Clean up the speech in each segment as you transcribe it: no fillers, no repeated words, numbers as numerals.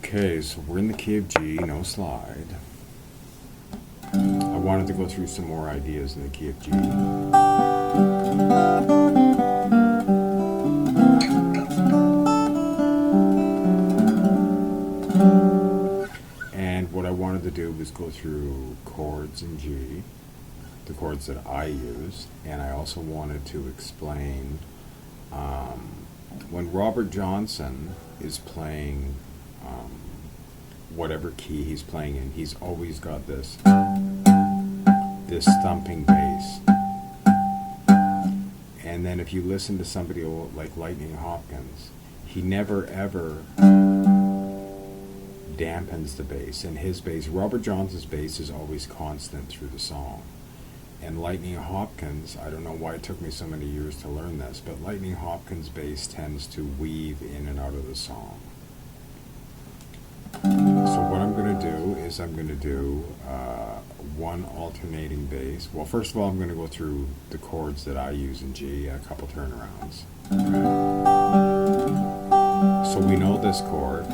Okay, so we're in the key of G, no slide. I wanted to go through some more ideas in the key of G. And what I wanted to do was go through chords in G, the chords that I use, and I also wanted to explain when Robert Johnson is playing whatever key he's playing in, he's always got this thumping bass. And then if you listen to somebody like Lightning Hopkins, he never ever dampens the bass. And his bass, Robert Johnson's bass, is always constant through the song. And Lightning Hopkins, I don't know why it took me so many years to learn this, but Lightning Hopkins' bass tends to weave in and out of the song. So what I'm going to do is I'm going to do one alternating bass. Well, first of all, I'm going to go through the chords that I use in G, a couple turnarounds. Okay. So we know this chord,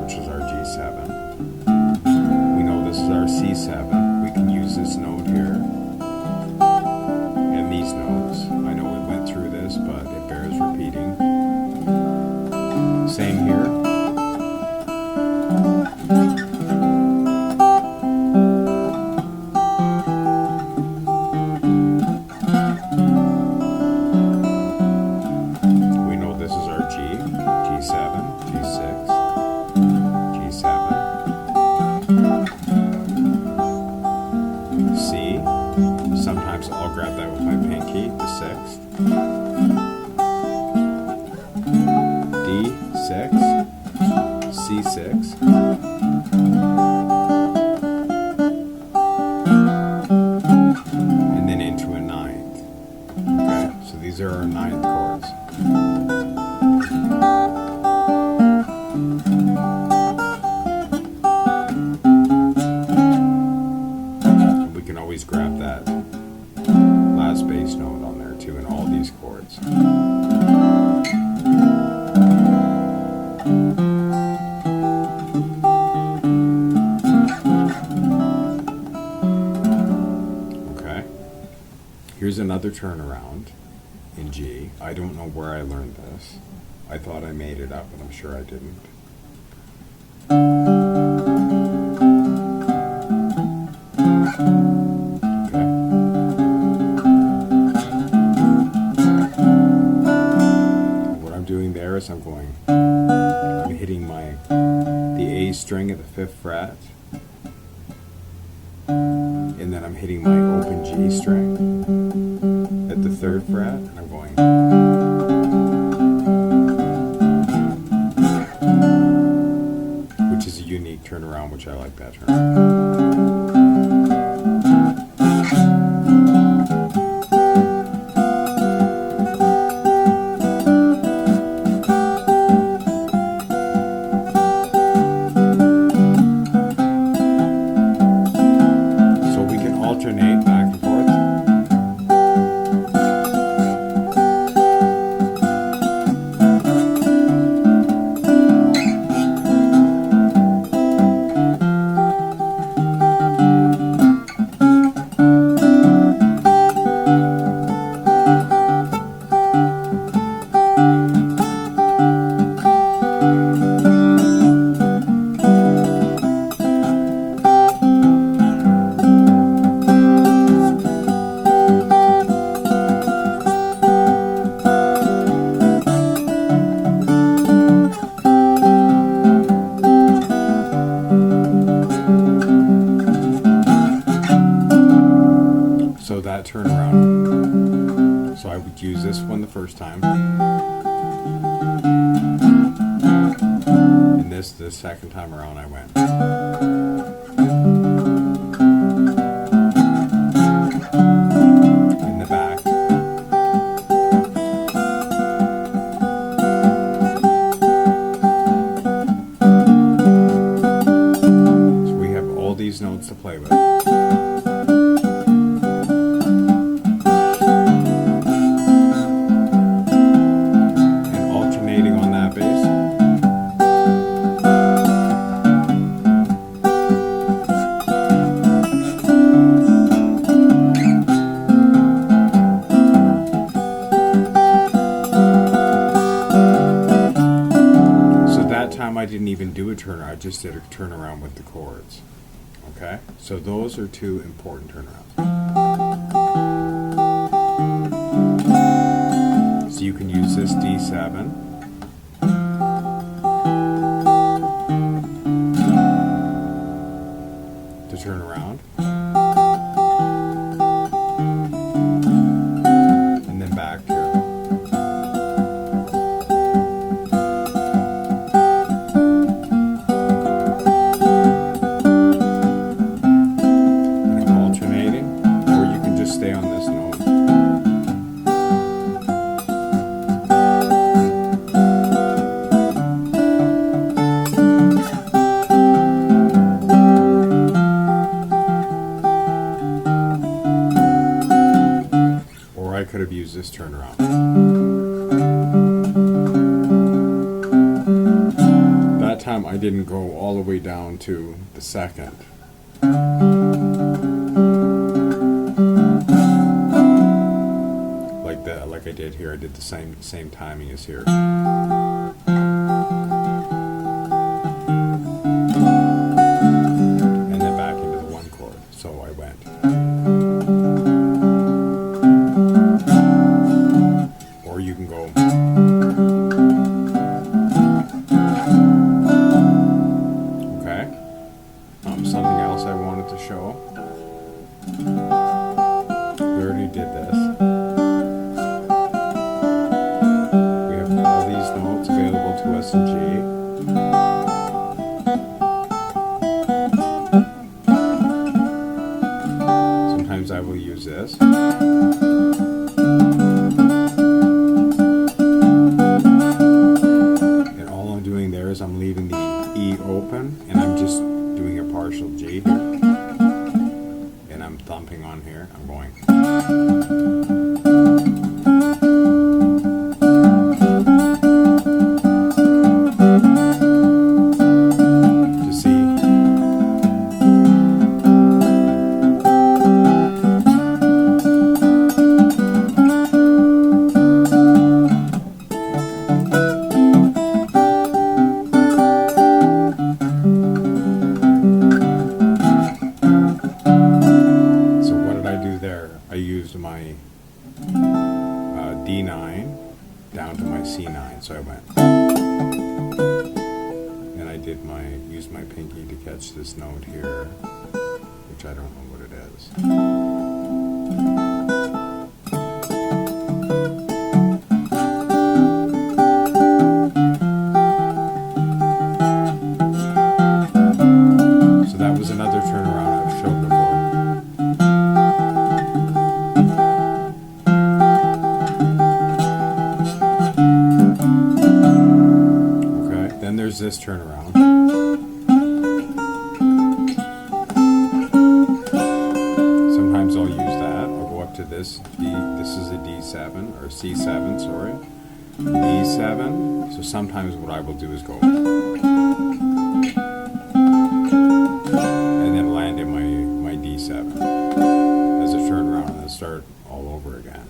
which is our G7. We know this is our C7. We can use this note here and these notes. I know we went through this, but it bears repeating. Same here. We know this is our G, G7, G6, G7, C. Sometimes I'll grab that with my pinky, the 6th, D6, C6, and then into a 9th. Okay, so these are our 9th chords. And we can always grab that last bass note on there too in all these chords. Here's another turnaround in G. I don't know where I learned this. I thought I made it up, but I'm sure I didn't. Okay. What I'm doing there is I'm hitting the A string at the 5th fret, and then I'm hitting my open G string at the 3rd fret, and I'm going, which is a unique turnaround, which I like that turnaround. So we can alternate back and forth. So that turnaround. So I would use this one the first time, and this the second time around I went. In the back. So we have all these notes to play with. I just did a turnaround with the chords. Okay, so those are two important turnarounds. So you can use this D7 to turn around, and then back here. Stay on this note. Or I could have used this turnaround. That time I didn't go all the way down to the second. Like I did here, I did the same timing as here. And then back into the one chord. So I went. Or you can go. Okay. Something else I wanted to show. We already did this. To us in G. Sometimes I will use this. And all I'm doing there is I'm leaving the E open and I'm just doing a partial G here. And I'm thumping on here. I'm going. I used my D9 down to my C9, so I went, and I did used my pinky to catch this note here, which I don't know what it is. So that was another turnaround I've showed before. Then there's this turnaround. Sometimes I'll use that. I'll go up to this D. This is a D7 or C7, sorry. D7. So sometimes what I will do is go and then land in my D7 as a turnaround and then start all over again.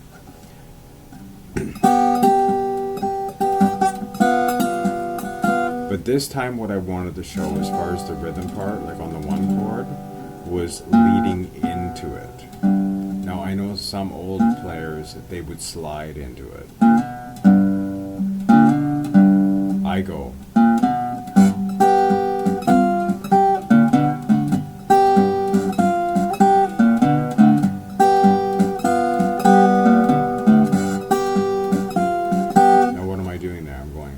But this time what I wanted to show as far as the rhythm part, like on the one chord, was leading into it. Now I know some old players, they would slide into it. I go. Now what am I doing there? I'm going.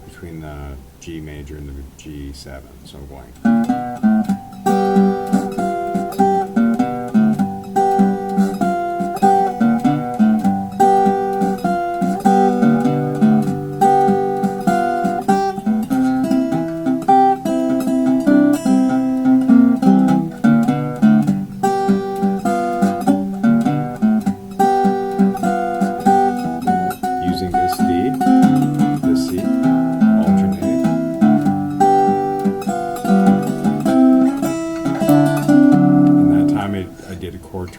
Between the G major and the G7, so I'm going. Using this D, this C.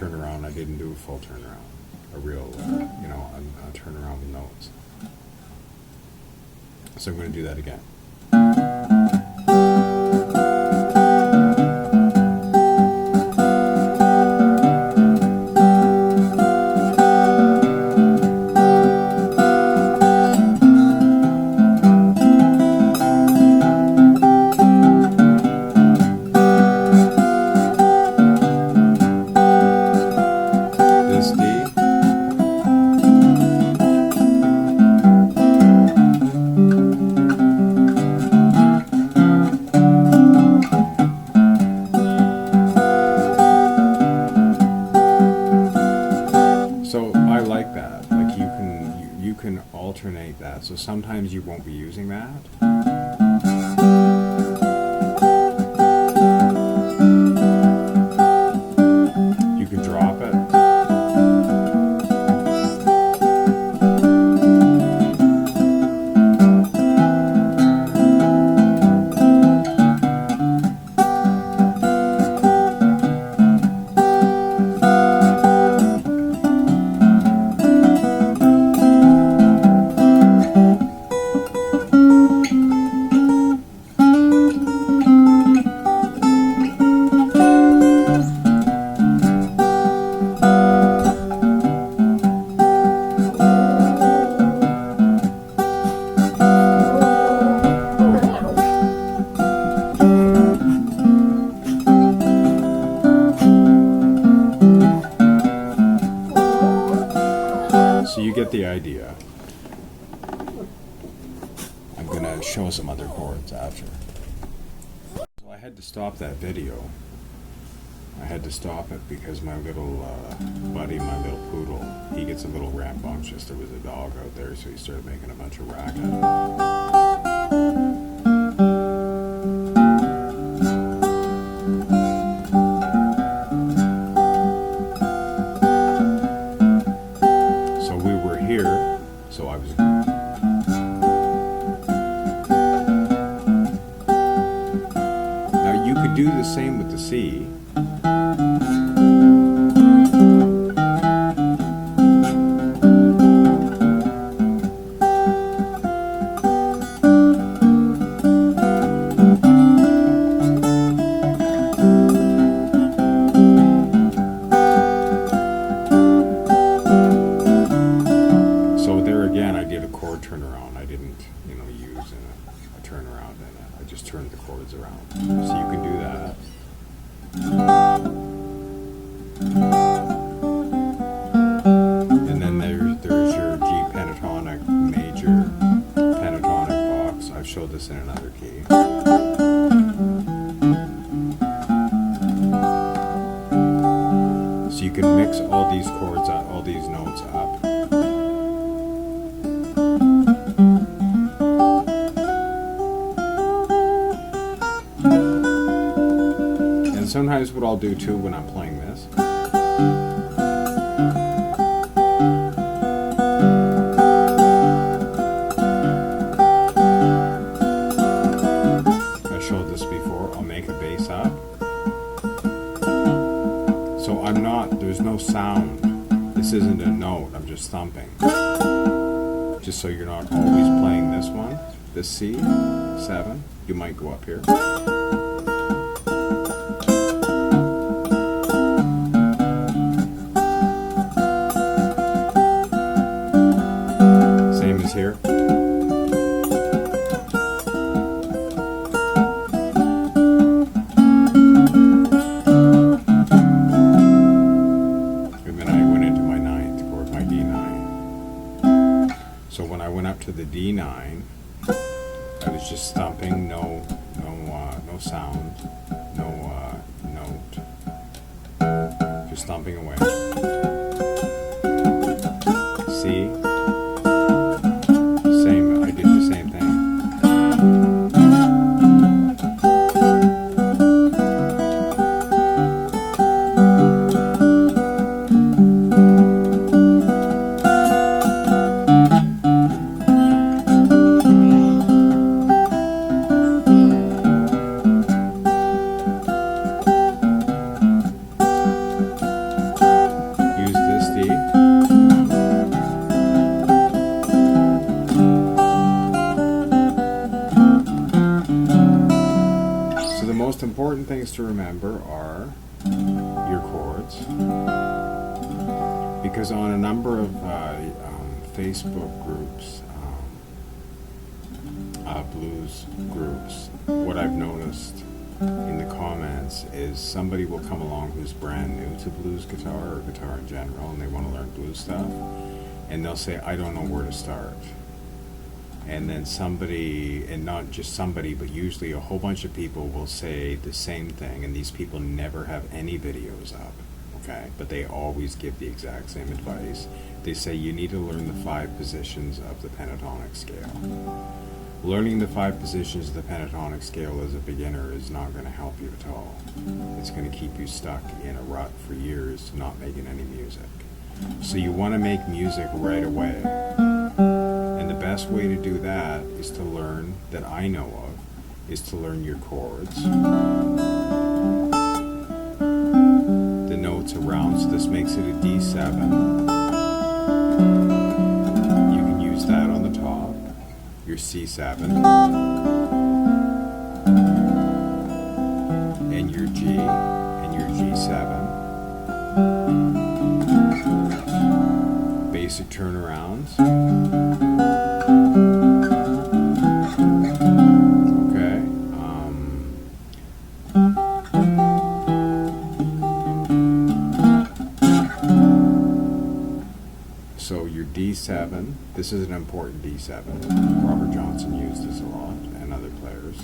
turnaround. I didn't do a full turnaround, a real, a turnaround with notes. So I'm going to do that again. Alternate that, so sometimes you won't be using that. You could drop it. So you get the idea. I'm going to show some other chords after. So I had to stop that video. I had to stop it because my little buddy, my little poodle, he gets a little rambunctious. There was a dog out there, so he started making a bunch of racket. So I was. Now you could do the same with the C. Turnaround. I didn't, use a turnaround in it. I just turned the chords around. So you can do that. And then there's your G pentatonic major pentatonic box. I've showed this in another key. So you can mix all these chords up, all these notes up. Sometimes what I'll do too when I'm playing this, I showed this before, I'll make a bass up. So there's no sound. This isn't a note, I'm just thumping. Just so you're not always playing this one, this C7, you might go up here. Here. And then I went into my ninth chord, my D9. So when I went up to the D9, I was just thumping, no sound, no note, just thumping away. C. to remember are your chords, because on a number of Facebook groups, blues groups, what I've noticed in the comments is somebody will come along who's brand new to blues guitar or guitar in general, and they want to learn blues stuff, and they'll say, I don't know where to start. And then somebody, and not just somebody, but usually a whole bunch of people will say the same thing, and these people never have any videos up, okay? But they always give the exact same advice. They say you need to learn the 5 positions of the pentatonic scale. Learning the 5 positions of the pentatonic scale as a beginner is not going to help you at all. It's going to keep you stuck in a rut for years, not making any music. So you want to make music right away. And the best way to do that is to learn, that I know of, is to learn your chords. The notes around, so this makes it a D7. You can use that on the top. Your C7. And your G, and your G7. Basic turnarounds. Okay. So your D7, this is an important D7. Robert Johnson used this a lot, and other players.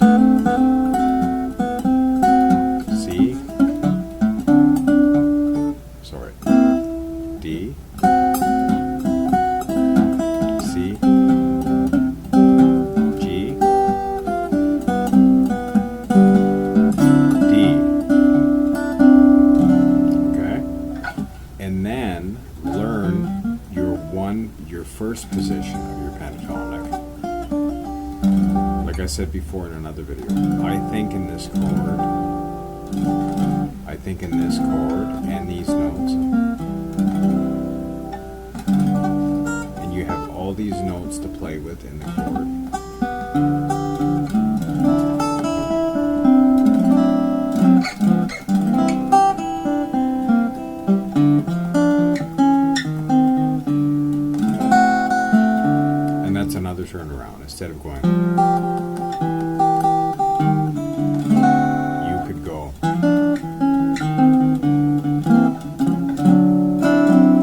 C. Sorry. D. C. G. D. Okay? And then learn your first position of your pentatonic. Like I said before in another video, I think in this chord, and these notes, and you have all these notes to play with in the chord. Another turnaround. Instead of going, you could go,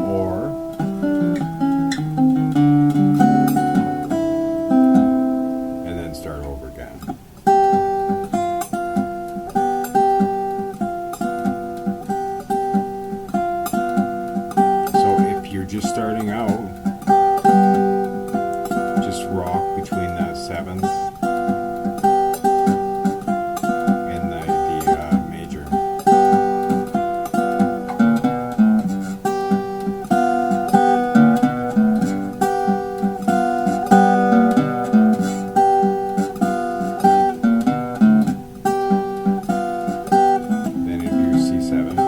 or and then start over again. So if you're just starting out, rock between the 7th and the major. Then it'd be your C7.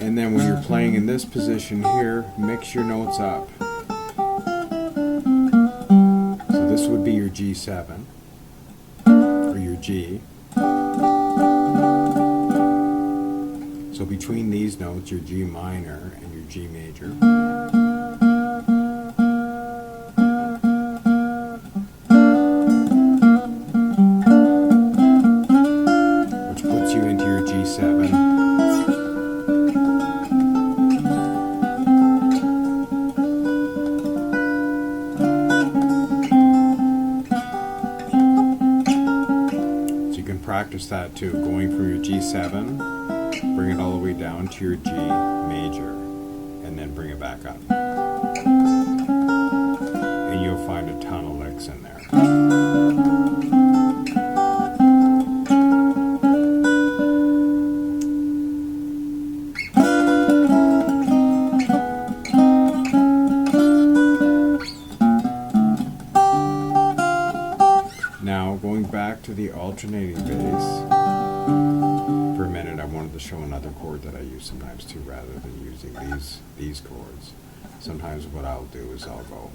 And then when you're playing in this position here, mix your notes up. So this would be your G7, or your G. So between these notes, your G minor and your G major. Which puts you into your G7. Practice that too, going from your G7, bring it all the way down to your G major, and then bring it back up. And you'll find a ton of licks in there. Now, for the alternating bass, for a minute I wanted to show another chord that I use sometimes too, rather than using these chords. Sometimes what I'll do is I'll go.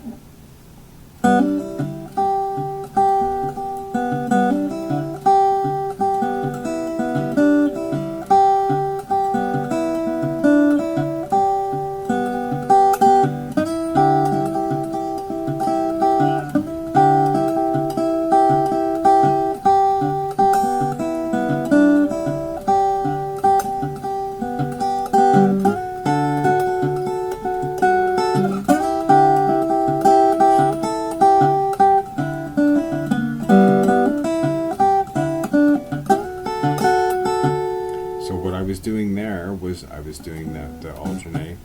Doing there was I was doing the alternate.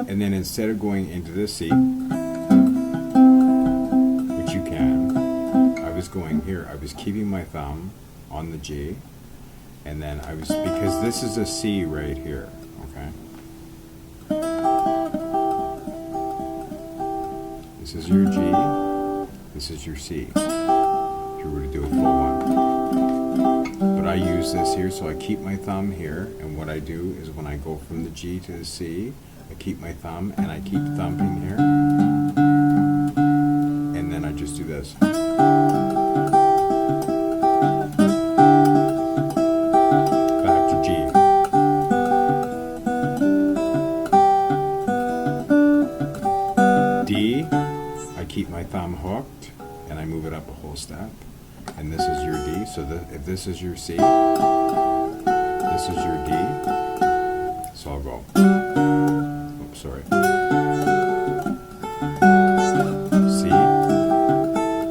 And then instead of going into the C, which you can, I was going here. I was keeping my thumb on the G, and then I was, because this is a C right here, okay? This is your G, this is your C, if you were to do a full one. But I use this here, so I keep my thumb here, and what I do is when I go from the G to the C, I keep my thumb and I keep thumping here, and then I just do this. Back to G. D, I keep my thumb hooked and I move it up a whole step, and this is your D. So if this is your C, this is your D. So I'll go. Oops, sorry. C,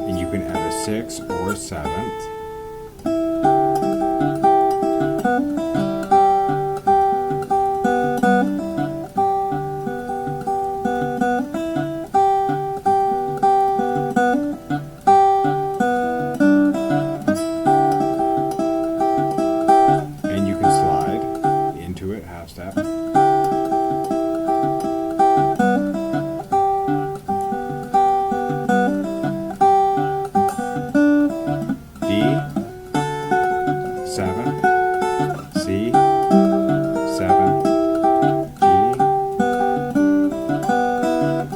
and you can add a 6 or a 7th. Step. D, 7, C, 7,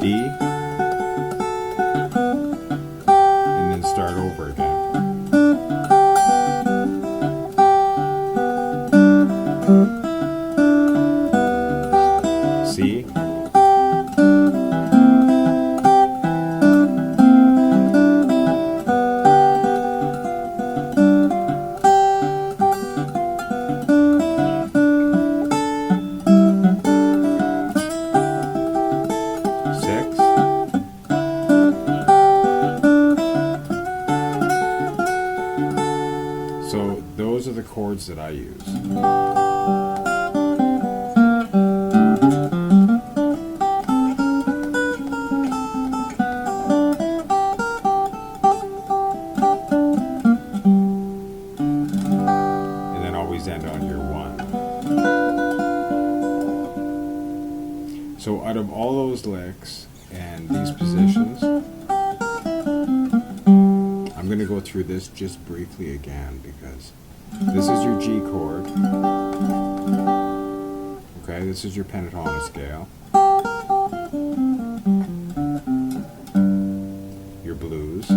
G, D, and then start over again. C, so those are the chords that I use. And then always end on your 1. So out of all those licks and these positions, I'm going to go through this just briefly again, because this is your G chord. Okay, this is your pentatonic scale. Your blues.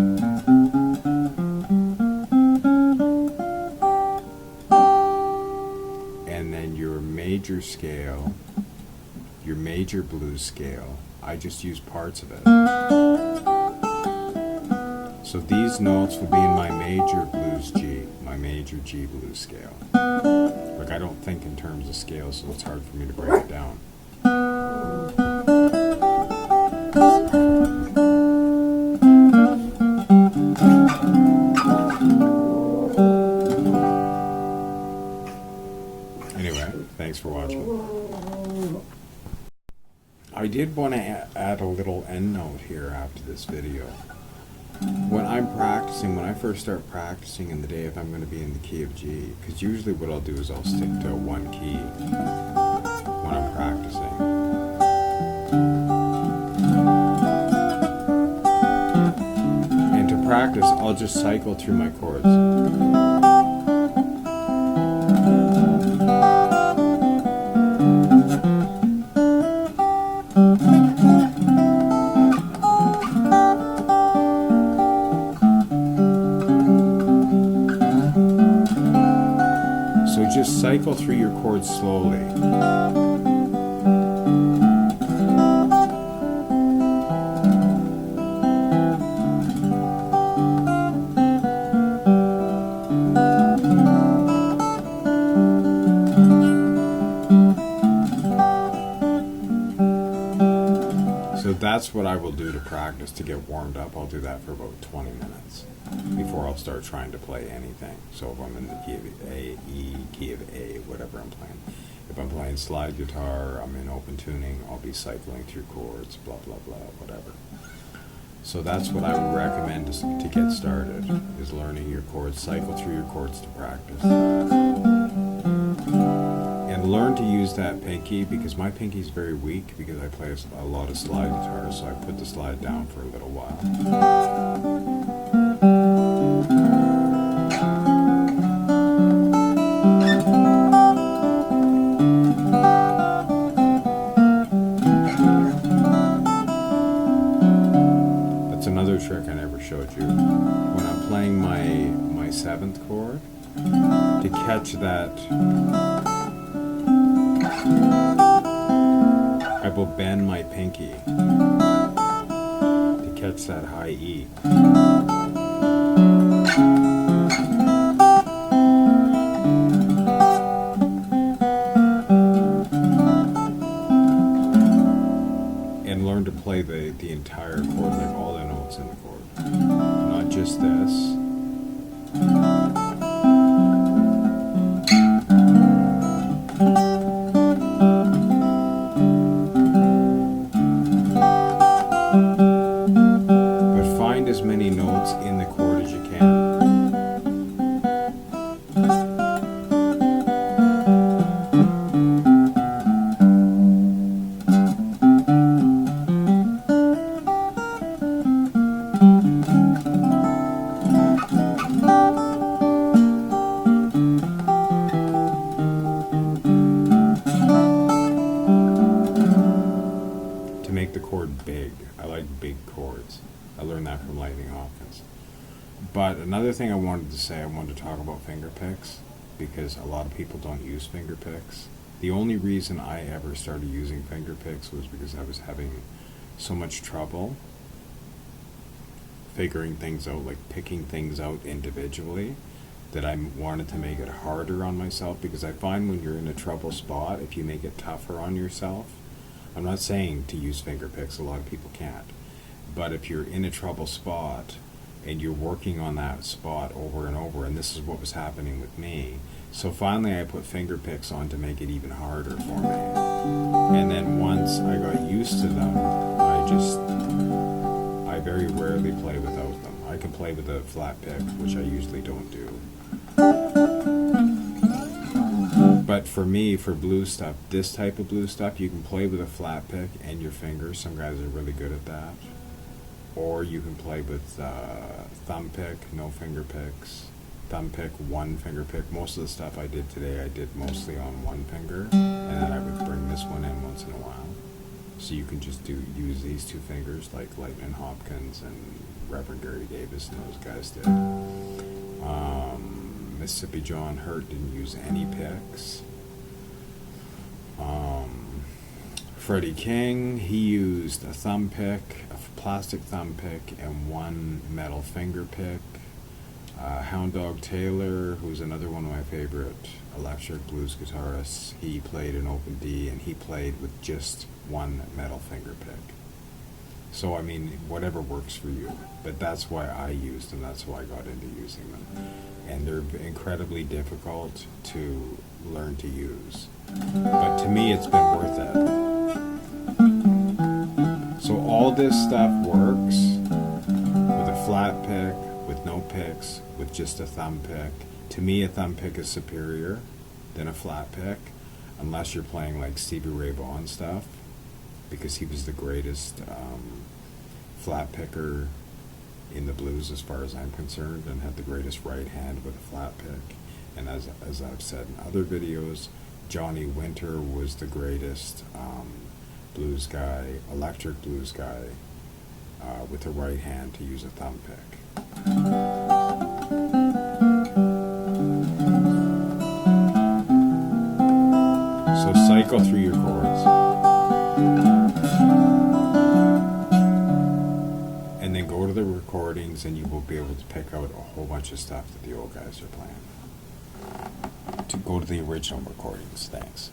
And then your major scale, your major blues scale. I just use parts of it. So these notes will be in my major blues G, my major G blues scale. Like, I don't think in terms of scales, so it's hard for me to break it down. Anyway, thanks for watching. I did want to add a little end note here after this video. when I'm practicing, when I first start practicing in the day, if I'm going to be in the key of G, because usually what I'll do is I'll stick to one key when I'm practicing. And to practice, I'll just cycle through my chords. So just cycle through your chords slowly. So that's what I will do to practice, to get warmed up. I'll do that for about 20 minutes before I'll start trying to play anything. So if I'm in the key of A, E, key of A, whatever I'm playing. If I'm playing slide guitar, I'm in open tuning, I'll be cycling through chords, blah, blah, blah, whatever. So that's what I would recommend to get started, is learning your chords. Cycle through your chords to practice. And learn to use that pinky, because my pinky is very weak because I play a lot of slide guitar, so I put the slide down for a little while. That's another trick I never showed you. When I'm playing my 7th chord, to catch that, I will bend my pinky to catch that high E. And learn to play the entire chord, like all the notes in the chord, not just this. As many notes in the chord as you can. To make the chord big. I like big chords. I learned that from Lightning Hopkins. But another thing I wanted to say, I wanted to talk about finger picks, because a lot of people don't use finger picks. The only reason I ever started using finger picks was because I was having so much trouble figuring things out, like picking things out individually, that I wanted to make it harder on myself, because I find when you're in a trouble spot, if you make it tougher on yourself, I'm not saying to use finger picks, a lot of people can't. But if you're in a trouble spot and you're working on that spot over and over, and this is what was happening with me, so finally I put finger picks on to make it even harder for me. And then once I got used to them, I very rarely play without them. I can play with a flat pick, which I usually don't do. But for me, for blues stuff, this type of blues stuff, you can play with a flat pick and your fingers. Some guys are really good at that. Or you can play with thumb pick, no finger picks, thumb pick, one finger pick. Most of the stuff I did today, I did mostly on one finger, and then I would bring this one in once in a while. So you can just use these two fingers, like Lightning Hopkins and Reverend Gary Davis and those guys did. Mississippi John Hurt didn't use any picks. Freddie King, he used a thumb pick, a plastic thumb pick, and one metal finger pick. Hound Dog Taylor, who's another one of my favorite electric blues guitarists, he played an open D, and he played with just one metal finger pick. So, I mean, whatever works for you. But that's why I used them, that's why I got into using them. And they're incredibly difficult to learn to use. But to me, it's been worth it. So all this stuff works with a flat flat pick, with no picks, with just a thumb pick. To me, a thumb pick is superior than a flat pick, unless you're playing like Stevie Ray Vaughan stuff, because he was the greatest flat picker in the blues as far as I'm concerned, and had the greatest right hand with a flat pick. And as I've said in other videos, Johnny Winter was the greatest blues guy, electric blues guy, with the right hand to use a thumb pick. So cycle through your chords, and then go to the recordings, and you will be able to pick out a whole bunch of stuff that the old guys are playing. To go to the original recordings. Thanks.